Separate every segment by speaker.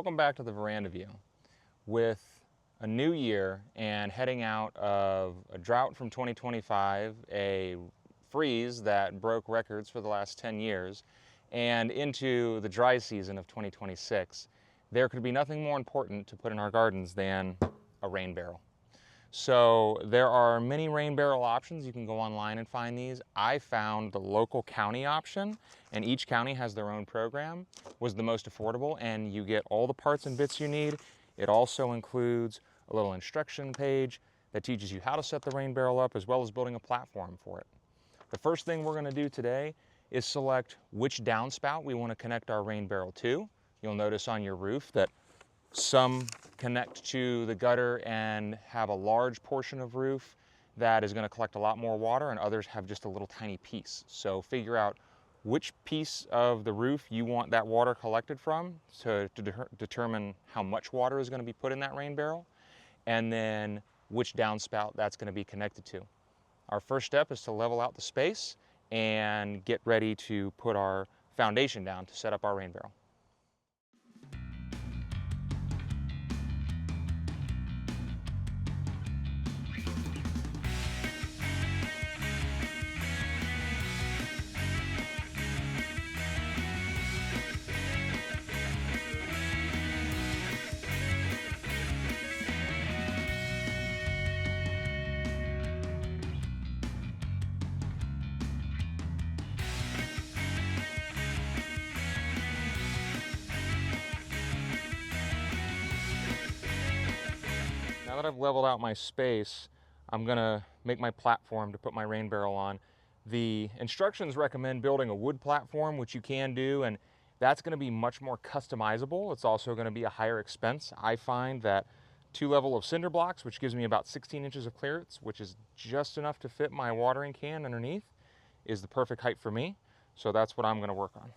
Speaker 1: Welcome back to the Veranda View. With a new year and heading out of a drought from 2025, a freeze that broke records for the last 10 years, and into the dry season of 2026, there could be nothing more important to put in our gardens than a rain barrel. So there are many rain barrel options. You can go online and find these. I found the local county option, and each county has their own program, was the most affordable, and you get all the parts and bits you need. It also includes a little instruction page that teaches you how to set the rain barrel up, as well as building a platform for it. The first thing we're going to do today is select which downspout we want to connect our rain barrel to. You'll notice on your roof that some connect to the gutter and have a large portion of roof that is going to collect a lot more water, and others have just a little tiny piece. So figure out which piece of the roof you want that water collected from to determine how much water is going to be put in that rain barrel, and then which downspout that's going to be connected to. Our first step is to level out the space and get ready to put our foundation down to set up our rain barrel. Now that I've leveled out my space, I'm gonna make my platform to put my rain barrel on. The instructions recommend building a wood platform, which you can do, and that's gonna be much more customizable. It's also gonna be a higher expense. I find that 2 level of cinder blocks, which gives me about 16 inches of clearance, which is just enough to fit my watering can underneath, is the perfect height for me. So that's what I'm gonna work on.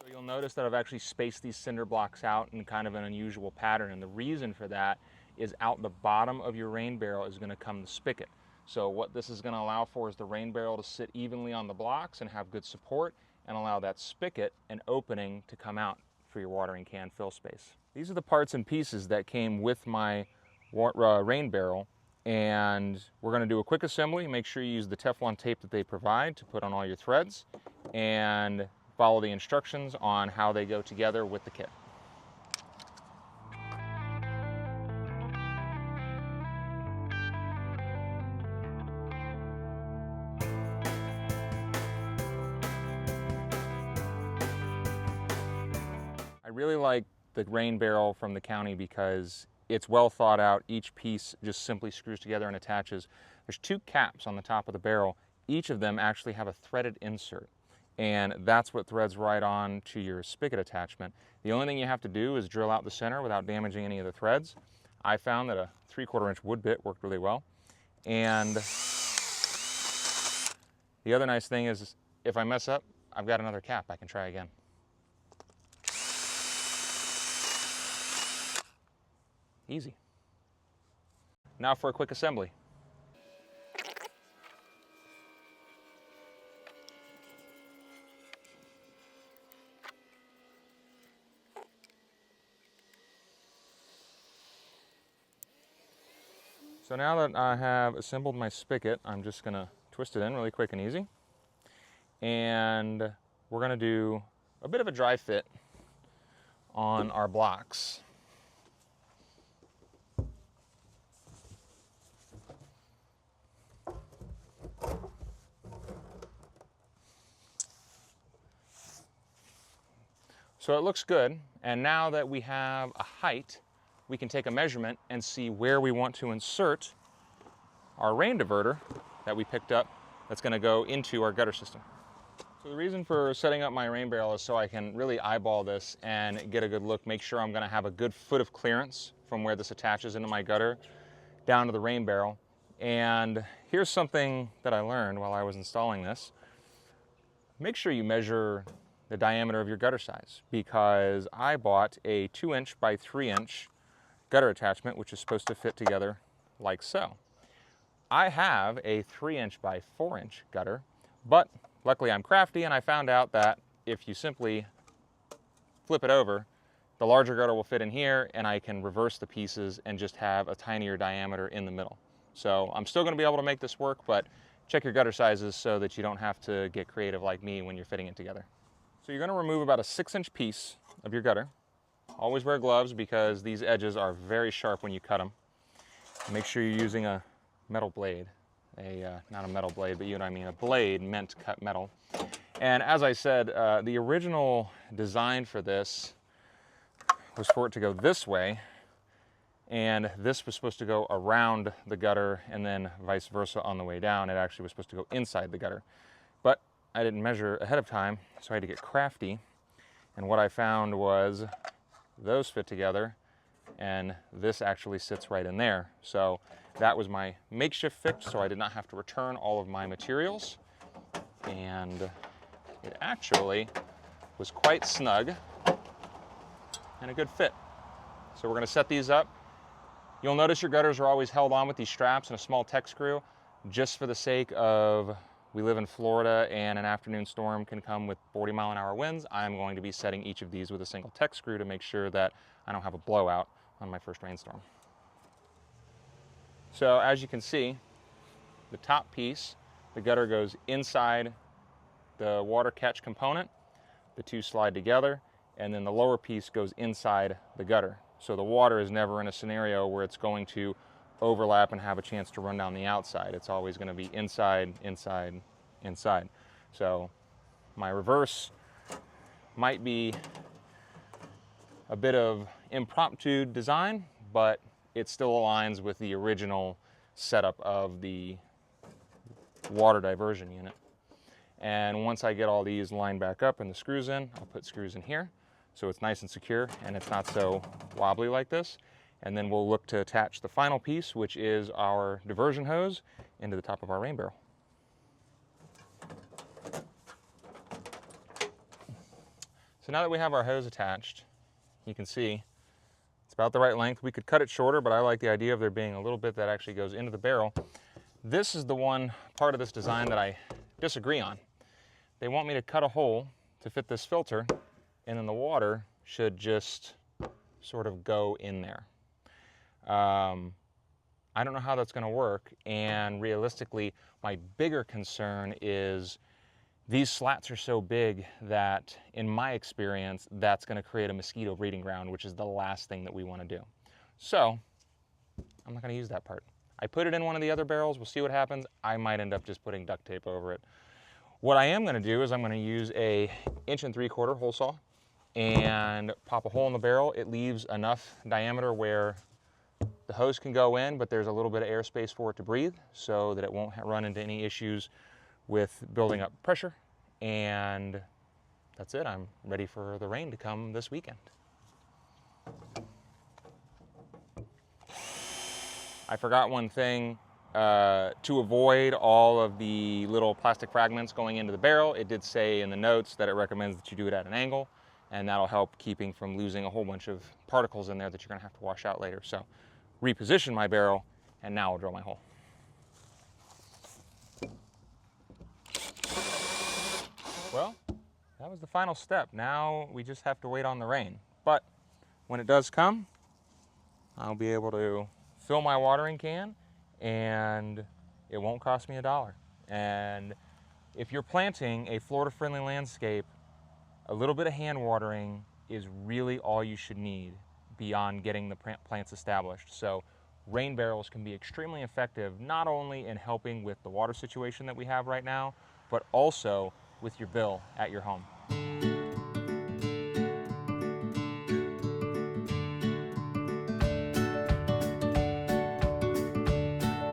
Speaker 1: You'll notice that I've actually spaced these cinder blocks out in kind of an unusual pattern, and the reason for that is out the bottom of your rain barrel is going to come the spigot. So what this is going to allow for is the rain barrel to sit evenly on the blocks and have good support, and allow that spigot an opening to come out for your watering can fill space. These are the parts and pieces that came with my rain barrel, and we're going to do a quick assembly. Make sure you use the Teflon tape that they provide to put on all your threads, and follow the instructions on how they go together with the kit. I really like the rain barrel from the county because it's well thought out. Each piece just simply screws together and attaches. There's 2 caps on the top of the barrel. Each of them actually have a threaded insert, and that's what threads right on to your spigot attachment. The only thing you have to do is drill out the center without damaging any of the threads. I found that a 3/4 inch wood bit worked really well. And the other nice thing is, if I mess up, I've got another cap. I can try again. Easy. Now for a quick assembly. So now that I have assembled my spigot, I'm just going to twist it in really quick and easy. And we're going to do a bit of a dry fit on our blocks. So it looks good, and now that we have a height, we can take a measurement and see where we want to insert our rain diverter that we picked up that's going to go into our gutter system. So the reason for setting up my rain barrel is so I can really eyeball this and get a good look, make sure I'm going to have a good foot of clearance from where this attaches into my gutter down to the rain barrel. And here's something that I learned while I was installing this. Make sure you measure the diameter of your gutter size, because I bought a 2-inch by 3-inch gutter attachment, which is supposed to fit together like so. I have a 3-inch by 4-inch gutter, But luckily I'm crafty, and I found out that if you simply flip it over, the larger gutter will fit in here, and I can reverse the pieces and just have a tinier diameter in the middle. So I'm still going to be able to make this work, but check your gutter sizes so that you don't have to get creative like me when you're fitting it together. So you're going to remove about a 6-inch piece of your gutter. Always wear gloves because these edges are very sharp when you cut them. Make sure you're using a metal blade. Not a metal blade, but you know what I mean, a blade meant to cut metal. And as I said, the original design for this was for it to go this way, and this was supposed to go around the gutter and then vice versa on the way down. It actually was supposed to go inside the gutter. But I didn't measure ahead of time, so I had to get crafty. And what I found was those fit together, and this actually sits right in there. So that was my makeshift fix, so I did not have to return all of my materials. And it actually was quite snug and a good fit. So we're going to set these up. You'll notice your gutters are always held on with these straps and a small tech screw, just for the sake of, we live in Florida and an afternoon storm can come with 40-mile-an-hour winds. I'm going to be setting each of these with a single tech screw to make sure that I don't have a blowout on my first rainstorm. So as you can see, the top piece, the gutter goes inside the water catch component. The two slide together, and then the lower piece goes inside the gutter. So the water is never in a scenario where it's going to overlap and have a chance to run down the outside. It's always going to be inside, inside, inside. So my reverse might be a bit of impromptu design, but it still aligns with the original setup of the water diversion unit. And once I get all these lined back up and the screws in, I'll put screws in here so it's nice and secure and it's not so wobbly like this. And then we'll look to attach the final piece, which is our diversion hose, into the top of our rain barrel. So now that we have our hose attached, you can see it's about the right length. We could cut it shorter, but I like the idea of there being a little bit that actually goes into the barrel. This is the one part of this design that I disagree on. They want me to cut a hole to fit this filter, and then the water should just sort of go in there. I don't know how that's going to work, and realistically, my bigger concern is these slats are so big that, in my experience, that's going to create a mosquito breeding ground, which is the last thing that we want to do. So I'm not going to use that part. I put it in one of the other barrels. We'll see what happens. I might end up just putting duct tape over it. What I am going to do is I'm going to use a 1 3/4 hole saw and pop a hole in the barrel. It leaves enough diameter where the hose can go in, but there's a little bit of airspace for it to breathe so that it won't run into any issues with building up pressure. And that's it. I'm ready for the rain to come this weekend. I forgot one thing. To avoid all of the little plastic fragments going into the barrel, it did say in the notes that it recommends that you do it at an angle, and that'll help keeping from losing a whole bunch of particles in there that you're going to have to wash out later. So reposition my barrel, and now I'll drill my hole. Well, that was the final step. Now we just have to wait on the rain. But when it does come, I'll be able to fill my watering can, and it won't cost me $1. And if you're planting a Florida-friendly landscape, a little bit of hand watering is really all you should need beyond getting the plants established. So rain barrels can be extremely effective, not only in helping with the water situation that we have right now, but also with your bill at your home.